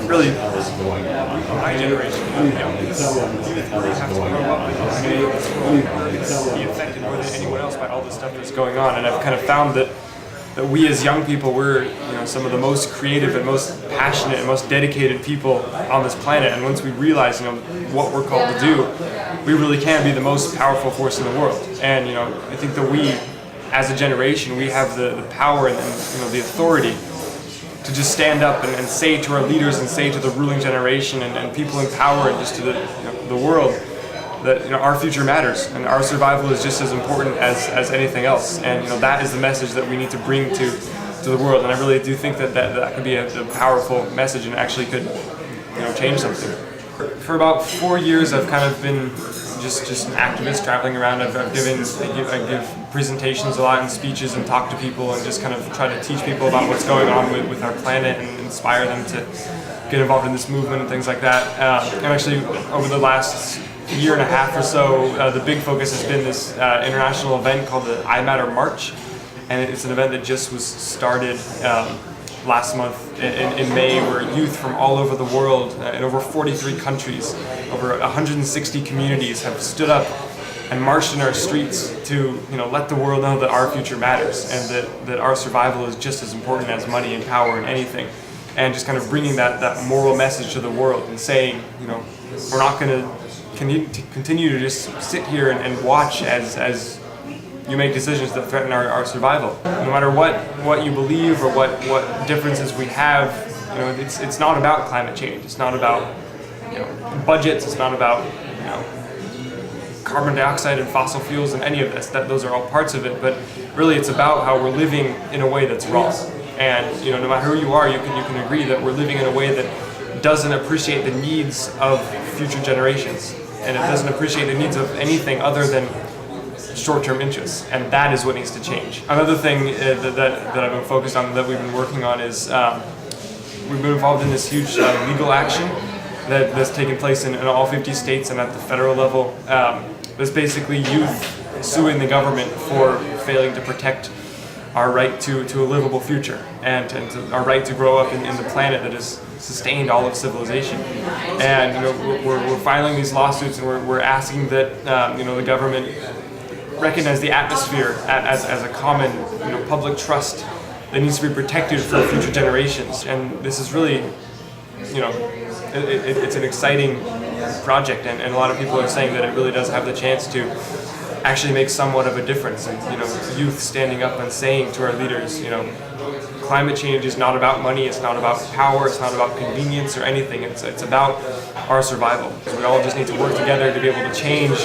really my generation of young people really have to grow up and be affected more than anyone else by all this stuff that's going on. And I've kind of found that we as young people, we're some of the most creative and most passionate and most dedicated people on this planet. And once we realize what we're called to do, we really can be the most powerful force in the world. And I think that we, as a generation, we have the power and the authority to just stand up and say to our leaders and say to the ruling generation and people in power and just to the world that our future matters and our survival is just as important as anything else. And that is the message that we need to bring to the world. And I really do think that could be a powerful message and actually could change something. For about 4 years, I've kind of been just an activist traveling around. I give presentations a lot and speeches and talk to people and just kind of try to teach people about what's going on with our planet and inspire them to get involved in this movement and things like that. And actually, over the last year and a half or so, the big focus has been this international event called the iMatter March, and it's an event that just was started last month in May, where youth from all over the world, in over 43 countries, over 160 communities have stood up and marched in our streets to let the world know that our future matters and that our survival is just as important as money and power and anything. And just kind of bringing that moral message to the world and saying, we're not going to continue to just sit here and watch as you make decisions that threaten our survival. No matter what you believe or what differences we have, it's not about climate change. It's not about budgets. It's not about carbon dioxide and fossil fuels and any of this. Those are all parts of it. But really, it's about how we're living in a way that's wrong. And no matter who you are, you can agree that we're living in a way that doesn't appreciate the needs of future generations, and it doesn't appreciate the needs of anything other than short-term interests, and that is what needs to change. Another thing that I've been focused on, that we've been working on, is we've been involved in this huge legal action that's taken place in all 50 states and at the federal level. That's basically youth suing the government for failing to protect our right to a livable future and our right to grow up in the planet that has sustained all of civilization. And we're filing these lawsuits, and we're asking that the government recognize the atmosphere as a common public trust that needs to be protected for future generations. And this is really it's an exciting project, and a lot of people are saying that it really does have the chance to actually make somewhat of a difference. And youth standing up and saying to our leaders, climate change is not about money, it's not about power, it's not about convenience or anything. It's about our survival. We all just need to work together to be able to change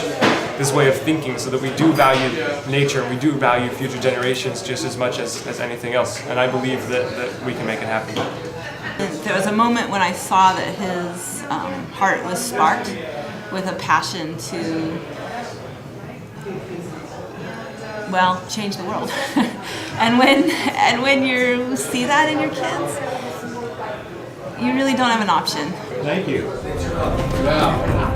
this way of thinking so that we do value nature and we do value future generations just as much as anything else. And I believe that we can make it happen. There was a moment when I saw that his heart was sparked with a passion to change the world. and when you see that in your kids, you really don't have an option. Thank you. Yeah.